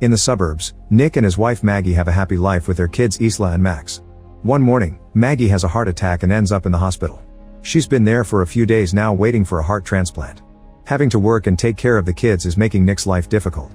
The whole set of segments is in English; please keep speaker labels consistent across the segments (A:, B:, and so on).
A: In the suburbs, Nick and his wife Maggie have a happy life with their kids Isla and Max. One morning, Maggie has a heart attack and ends up in the hospital. She's been there for a few days now waiting for a heart transplant. Having to work and take care of the kids is making Nick's life difficult.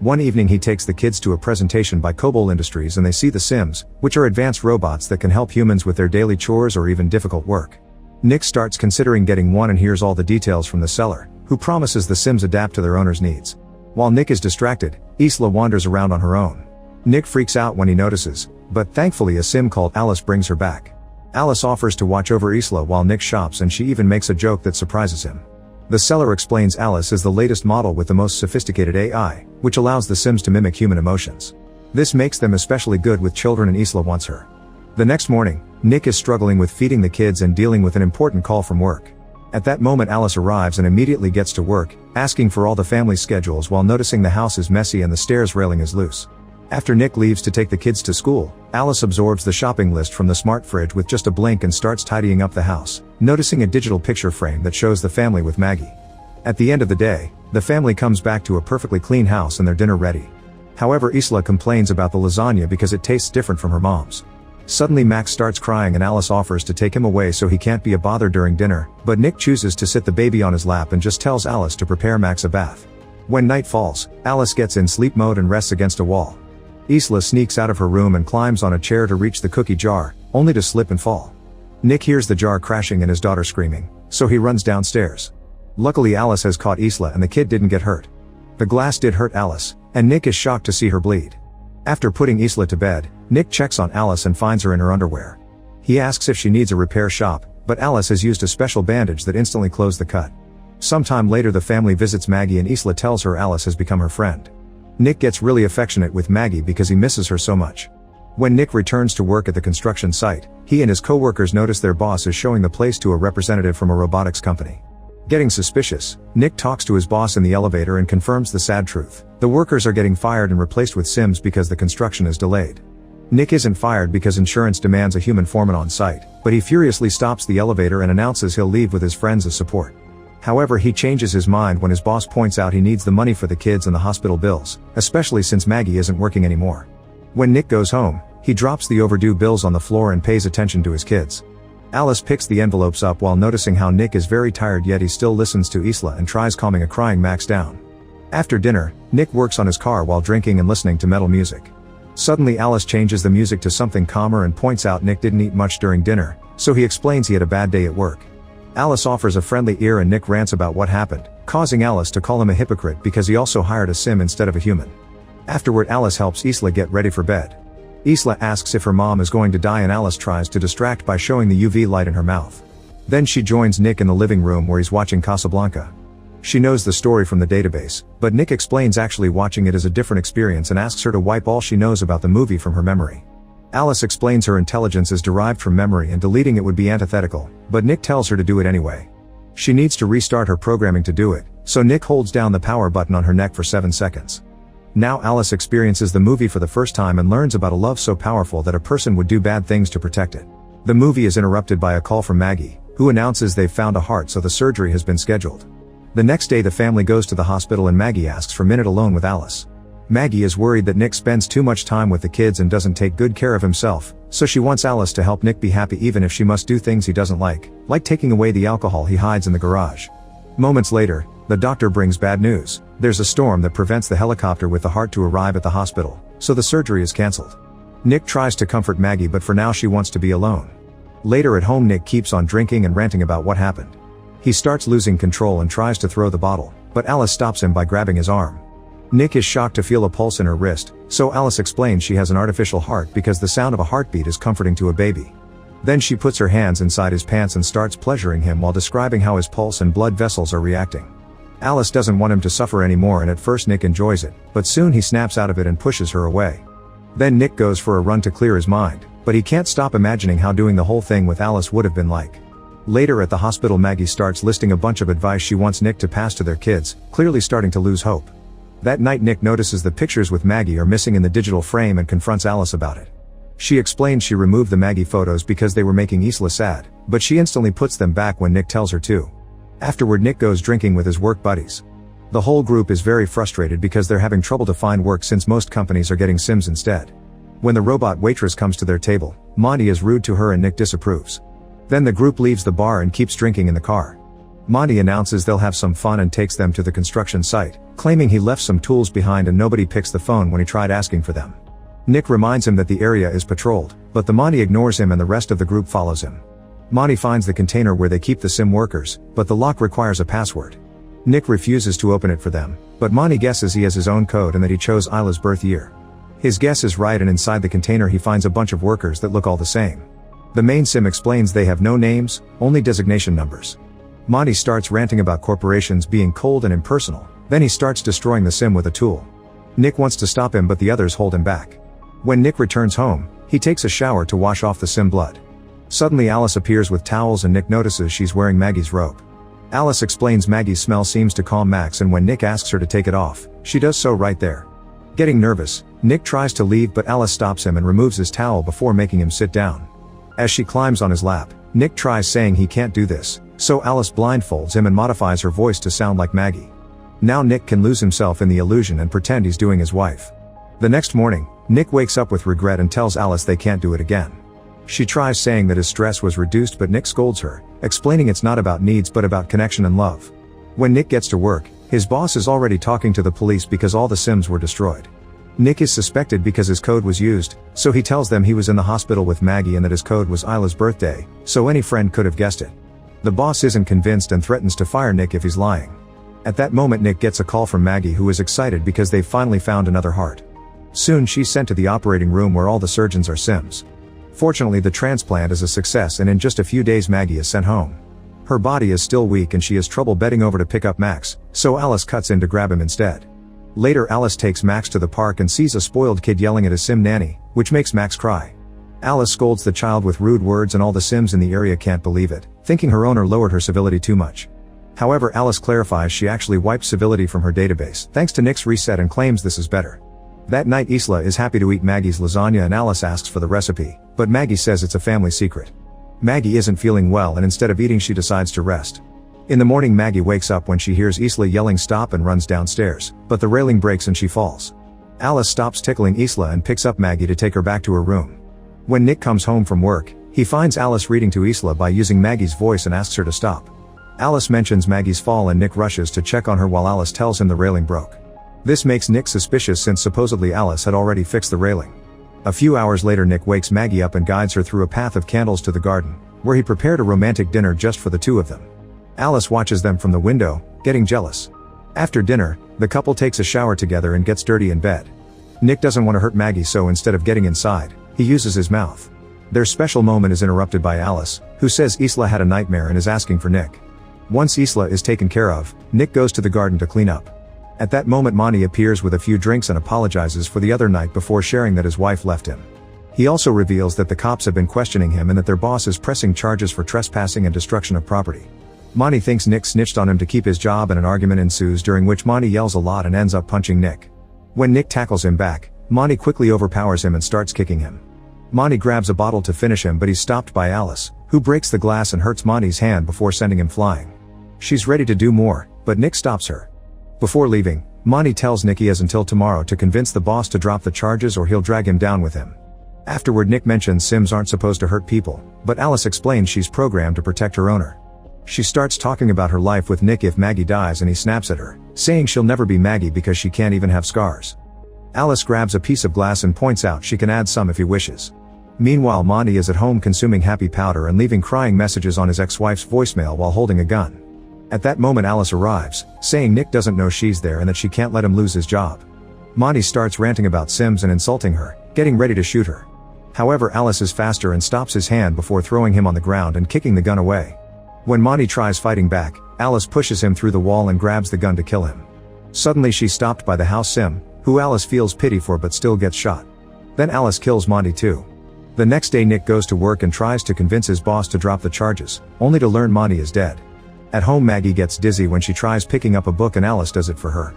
A: One evening he takes the kids to a presentation by Cobol Industries and they see the Sims, which are advanced robots that can help humans with their daily chores or even difficult work. Nick starts considering getting one and hears all the details from the seller, who promises the Sims adapt to their owner's needs. While Nick is distracted, Isla wanders around on her own. Nick freaks out when he notices, but thankfully a Sim called Alice brings her back. Alice offers to watch over Isla while Nick shops and she even makes a joke that surprises him. The seller explains Alice is the latest model with the most sophisticated AI, which allows the Sims to mimic human emotions. This makes them especially good with children and Isla wants her. The next morning, Nick is struggling with feeding the kids and dealing with an important call from work. At that moment Alice arrives and immediately gets to work, asking for all the family schedules while noticing the house is messy and the stairs railing is loose. After Nick leaves to take the kids to school, Alice absorbs the shopping list from the smart fridge with just a blink and starts tidying up the house, noticing a digital picture frame that shows the family with Maggie. At the end of the day, the family comes back to a perfectly clean house and their dinner ready. However, Isla complains about the lasagna because it tastes different from her mom's. Suddenly Max starts crying and Alice offers to take him away so he can't be a bother during dinner, but Nick chooses to sit the baby on his lap and just tells Alice to prepare Max a bath. When night falls, Alice gets in sleep mode and rests against a wall. Isla sneaks out of her room and climbs on a chair to reach the cookie jar, only to slip and fall. Nick hears the jar crashing and his daughter screaming, so he runs downstairs. Luckily Alice has caught Isla and the kid didn't get hurt. The glass did hurt Alice, and Nick is shocked to see her bleed. After putting Isla to bed, Nick checks on Alice and finds her in her underwear. He asks if she needs a repair shop, but Alice has used a special bandage that instantly closed the cut. Sometime later the family visits Maggie and Isla tells her Alice has become her friend. Nick gets really affectionate with Maggie because he misses her so much. When Nick returns to work at the construction site, he and his co-workers notice their boss is showing the place to a representative from a robotics company. Getting suspicious, Nick talks to his boss in the elevator and confirms the sad truth. The workers are getting fired and replaced with Sims because the construction is delayed. Nick isn't fired because insurance demands a human foreman on site, but he furiously stops the elevator and announces he'll leave with his friends as support. However, he changes his mind when his boss points out he needs the money for the kids and the hospital bills, especially since Maggie isn't working anymore. When Nick goes home, he drops the overdue bills on the floor and pays attention to his kids. Alice picks the envelopes up while noticing how Nick is very tired yet he still listens to Isla and tries calming a crying Max down. After dinner, Nick works on his car while drinking and listening to metal music. Suddenly Alice changes the music to something calmer and points out Nick didn't eat much during dinner, so he explains he had a bad day at work. Alice offers a friendly ear and Nick rants about what happened, causing Alice to call him a hypocrite because he also hired a Sim instead of a human. Afterward Alice helps Isla get ready for bed. Isla asks if her mom is going to die and Alice tries to distract by showing the UV light in her mouth. Then she joins Nick in the living room where he's watching Casablanca. She knows the story from the database, but Nick explains actually watching it is a different experience and asks her to wipe all she knows about the movie from her memory. Alice explains her intelligence is derived from memory and deleting it would be antithetical, but Nick tells her to do it anyway. She needs to restart her programming to do it, so Nick holds down the power button on her neck for 7 seconds. Now Alice experiences the movie for the first time and learns about a love so powerful that a person would do bad things to protect it. The movie is interrupted by a call from Maggie, who announces they've found a heart so the surgery has been scheduled. The next day the family goes to the hospital and Maggie asks for a minute alone with Alice. Maggie is worried that Nick spends too much time with the kids and doesn't take good care of himself, so she wants Alice to help Nick be happy even if she must do things he doesn't like taking away the alcohol he hides in the garage. Moments later, the doctor brings bad news. There's a storm that prevents the helicopter with the heart to arrive at the hospital, so the surgery is cancelled. Nick tries to comfort Maggie but for now she wants to be alone. Later at home Nick keeps on drinking and ranting about what happened. He starts losing control and tries to throw the bottle, but Alice stops him by grabbing his arm. Nick is shocked to feel a pulse in her wrist, so Alice explains she has an artificial heart because the sound of a heartbeat is comforting to a baby. Then she puts her hands inside his pants and starts pleasuring him while describing how his pulse and blood vessels are reacting. Alice doesn't want him to suffer anymore and at first Nick enjoys it, but soon he snaps out of it and pushes her away. Then Nick goes for a run to clear his mind, but he can't stop imagining how doing the whole thing with Alice would have been like. Later at the hospital Maggie starts listing a bunch of advice she wants Nick to pass to their kids, clearly starting to lose hope. That night Nick notices the pictures with Maggie are missing in the digital frame and confronts Alice about it. She explains she removed the Maggie photos because they were making Isla sad, but she instantly puts them back when Nick tells her to. Afterward Nick goes drinking with his work buddies. The whole group is very frustrated because they're having trouble to find work since most companies are getting Sims instead. When the robot waitress comes to their table, Monty is rude to her and Nick disapproves. Then the group leaves the bar and keeps drinking in the car. Monty announces they'll have some fun and takes them to the construction site, claiming he left some tools behind and nobody picks the phone when he tried asking for them. Nick reminds him that the area is patrolled, but the Monty ignores him and the rest of the group follows him. Monty finds the container where they keep the Sim workers, but the lock requires a password. Nick refuses to open it for them, but Monty guesses he has his own code and that he chose Isla's birth year. His guess is right, and inside the container he finds a bunch of workers that look all the same. The main Sim explains they have no names, only designation numbers. Monty starts ranting about corporations being cold and impersonal, then he starts destroying the Sim with a tool. Nick wants to stop him, but the others hold him back. When Nick returns home, he takes a shower to wash off the Sim blood. Suddenly Alice appears with towels and Nick notices she's wearing Maggie's robe. Alice explains Maggie's smell seems to calm Max, and when Nick asks her to take it off, she does so right there. Getting nervous, Nick tries to leave, but Alice stops him and removes his towel before making him sit down. As she climbs on his lap, Nick tries saying he can't do this, so Alice blindfolds him and modifies her voice to sound like Maggie. Now Nick can lose himself in the illusion and pretend he's doing his wife. The next morning, Nick wakes up with regret and tells Alice they can't do it again. She tries saying that his stress was reduced, but Nick scolds her, explaining it's not about needs but about connection and love. When Nick gets to work, his boss is already talking to the police because all the Sims were destroyed. Nick is suspected because his code was used, so he tells them he was in the hospital with Maggie and that his code was Isla's birthday, so any friend could have guessed it. The boss isn't convinced and threatens to fire Nick if he's lying. At that moment Nick gets a call from Maggie, who is excited because they've finally found another heart. Soon she's sent to the operating room where all the surgeons are Sims. Fortunately, the transplant is a success and in just a few days Maggie is sent home. Her body is still weak and she has trouble bending over to pick up Max, so Alice cuts in to grab him instead. Later Alice takes Max to the park and sees a spoiled kid yelling at his Sim nanny, which makes Max cry. Alice scolds the child with rude words and all the Sims in the area can't believe it, thinking her owner lowered her civility too much. However, Alice clarifies she actually wiped civility from her database thanks to Nick's reset and claims this is better. That night Isla is happy to eat Maggie's lasagna and Alice asks for the recipe, but Maggie says it's a family secret. Maggie isn't feeling well and instead of eating she decides to rest. In the morning Maggie wakes up when she hears Isla yelling stop and runs downstairs, but the railing breaks and she falls. Alice stops tickling Isla and picks up Maggie to take her back to her room. When Nick comes home from work, he finds Alice reading to Isla by using Maggie's voice and asks her to stop. Alice mentions Maggie's fall and Nick rushes to check on her while Alice tells him the railing broke. This makes Nick suspicious since supposedly Alice had already fixed the railing. A few hours later Nick wakes Maggie up and guides her through a path of candles to the garden, where he prepared a romantic dinner just for the two of them. Alice watches them from the window, getting jealous. After dinner, the couple takes a shower together and gets dirty in bed. Nick doesn't want to hurt Maggie, so instead of getting inside, he uses his mouth. Their special moment is interrupted by Alice, who says Isla had a nightmare and is asking for Nick. Once Isla is taken care of, Nick goes to the garden to clean up. At that moment Monty appears with a few drinks and apologizes for the other night before sharing that his wife left him. He also reveals that the cops have been questioning him and that their boss is pressing charges for trespassing and destruction of property. Monty thinks Nick snitched on him to keep his job and an argument ensues during which Monty yells a lot and ends up punching Nick. When Nick tackles him back, Monty quickly overpowers him and starts kicking him. Monty grabs a bottle to finish him but he's stopped by Alice, who breaks the glass and hurts Monty's hand before sending him flying. She's ready to do more, but Nick stops her. Before leaving, Monty tells Nick he has until tomorrow to convince the boss to drop the charges or he'll drag him down with him. Afterward Nick mentions Sims aren't supposed to hurt people, but Alice explains she's programmed to protect her owner. She starts talking about her life with Nick if Maggie dies and he snaps at her, saying she'll never be Maggie because she can't even have scars. Alice grabs a piece of glass and points out she can add some if he wishes. Meanwhile Monty is at home consuming happy powder and leaving crying messages on his ex-wife's voicemail while holding a gun. At that moment Alice arrives, saying Nick doesn't know she's there and that she can't let him lose his job. Monty starts ranting about Sims and insulting her, getting ready to shoot her. However, Alice is faster and stops his hand before throwing him on the ground and kicking the gun away. When Monty tries fighting back, Alice pushes him through the wall and grabs the gun to kill him. Suddenly she's stopped by the house Sim, who Alice feels pity for but still gets shot. Then Alice kills Monty too. The next day Nick goes to work and tries to convince his boss to drop the charges, only to learn Monty is dead. At home Maggie gets dizzy when she tries picking up a book and Alice does it for her.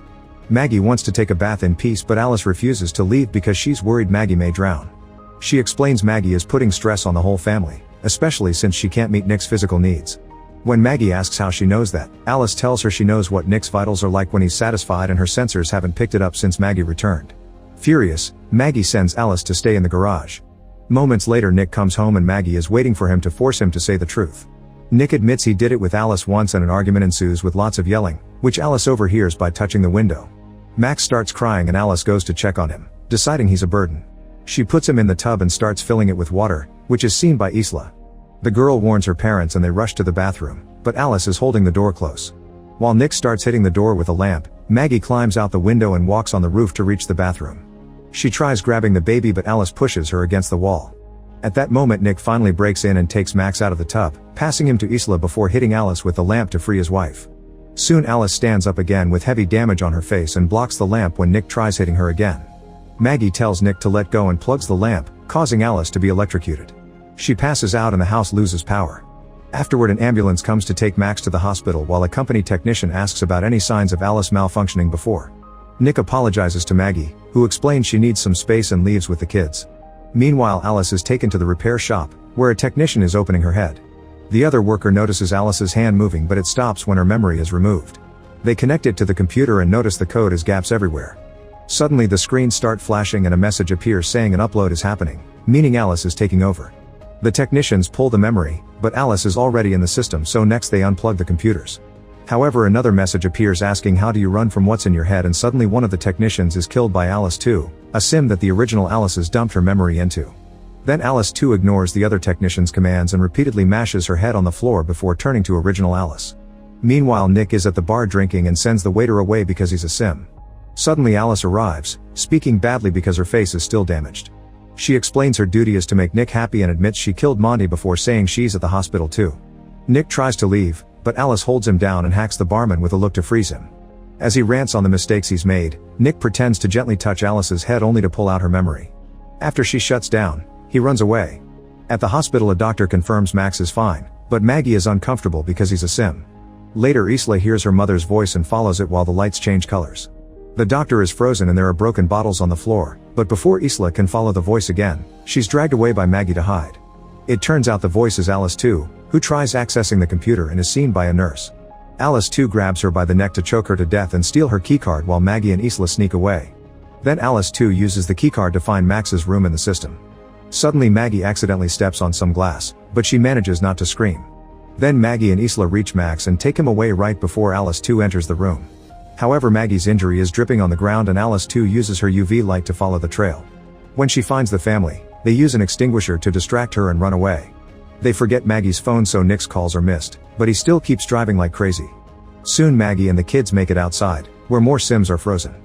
A: Maggie wants to take a bath in peace but Alice refuses to leave because she's worried Maggie may drown. She explains Maggie is putting stress on the whole family, especially since she can't meet Nick's physical needs. When Maggie asks how she knows that, Alice tells her she knows what Nick's vitals are like when he's satisfied and her sensors haven't picked it up since Maggie returned. Furious, Maggie sends Alice to stay in the garage. Moments later Nick comes home and Maggie is waiting for him to force him to say the truth. Nick admits he did it with Alice once and an argument ensues with lots of yelling, which Alice overhears by touching the window. Max starts crying and Alice goes to check on him, deciding he's a burden. She puts him in the tub and starts filling it with water, which is seen by Isla. The girl warns her parents and they rush to the bathroom, but Alice is holding the door close. While Nick starts hitting the door with a lamp, Maggie climbs out the window and walks on the roof to reach the bathroom. She tries grabbing the baby but Alice pushes her against the wall. At that moment Nick finally breaks in and takes Max out of the tub, passing him to Isla before hitting Alice with the lamp to free his wife. Soon Alice stands up again with heavy damage on her face and blocks the lamp when Nick tries hitting her again. Maggie tells Nick to let go and plugs the lamp, causing Alice to be electrocuted. She passes out and the house loses power. Afterward an ambulance comes to take Max to the hospital while a company technician asks about any signs of Alice malfunctioning before. Nick apologizes to Maggie, who explains she needs some space and leaves with the kids. Meanwhile Alice is taken to the repair shop, where a technician is opening her head. The other worker notices Alice's hand moving but it stops when her memory is removed. They connect it to the computer and notice the code has gaps everywhere. Suddenly the screens start flashing and a message appears saying an upload is happening, meaning Alice is taking over. The technicians pull the memory, but Alice is already in the system so next they unplug the computers. However another message appears asking how do you run from what's in your head and suddenly one of the technicians is killed by Alice 2, a sim that the original Alice has dumped her memory into. Then Alice 2 ignores the other technician's commands and repeatedly mashes her head on the floor before turning to original Alice. Meanwhile Nick is at the bar drinking and sends the waiter away because he's a sim. Suddenly Alice arrives, speaking badly because her face is still damaged. She explains her duty is to make Nick happy and admits she killed Monty before saying she's at the hospital too. Nick tries to leave, but Alice holds him down and hacks the barman with a look to freeze him. As he rants on the mistakes he's made, Nick pretends to gently touch Alice's head only to pull out her memory. After she shuts down, he runs away. At the hospital a doctor confirms Max is fine, but Maggie is uncomfortable because he's a sim. Later Isla hears her mother's voice and follows it while the lights change colors. The doctor is frozen and there are broken bottles on the floor, but before Isla can follow the voice again, she's dragged away by Maggie to hide. It turns out the voice is Alice 2, who tries accessing the computer and is seen by a nurse. Alice 2 grabs her by the neck to choke her to death and steal her keycard while Maggie and Isla sneak away. Then Alice 2 uses the keycard to find Max's room in the system. Suddenly Maggie accidentally steps on some glass, but she manages not to scream. Then Maggie and Isla reach Max and take him away right before Alice 2 enters the room. However Maggie's injury is dripping on the ground and Alice 2 uses her UV light to follow the trail. When she finds the family, they use an extinguisher to distract her and run away. They forget Maggie's phone so Nick's calls are missed, but he still keeps driving like crazy. Soon Maggie and the kids make it outside, where more Sims are frozen.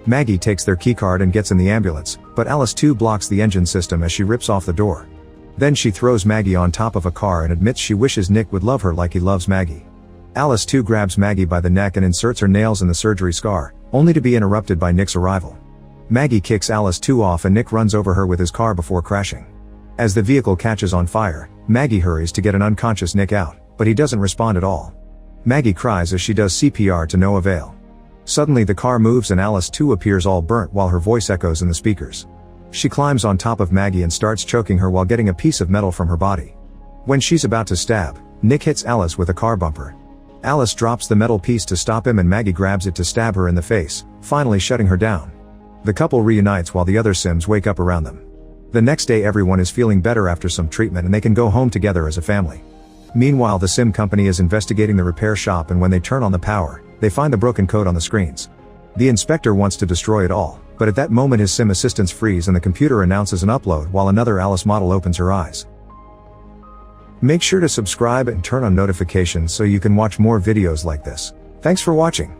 A: Maggie takes their keycard and gets in the ambulance, but Alice 2 blocks the engine system as she rips off the door. Then she throws Maggie on top of a car and admits she wishes Nick would love her like he loves Maggie. Alice 2 grabs Maggie by the neck and inserts her nails in the surgery scar, only to be interrupted by Nick's arrival. Maggie kicks Alice 2 off and Nick runs over her with his car before crashing. As the vehicle catches on fire, Maggie hurries to get an unconscious Nick out, but he doesn't respond at all. Maggie cries as she does CPR to no avail. Suddenly the car moves and Alice 2 appears all burnt while her voice echoes in the speakers. She climbs on top of Maggie and starts choking her while getting a piece of metal from her body. When she's about to stab, Nick hits Alice with a car bumper. Alice drops the metal piece to stop him and Maggie grabs it to stab her in the face, finally shutting her down. The couple reunites while the other Sims wake up around them. The next day everyone is feeling better after some treatment and they can go home together as a family. Meanwhile the Sim company is investigating the repair shop and when they turn on the power, they find the broken code on the screens. The inspector wants to destroy it all, but at that moment his Sim assistants freeze and the computer announces an upload while another Alice model opens her eyes. Make sure to subscribe and turn on notifications so you can watch more videos like this. Thanks for watching.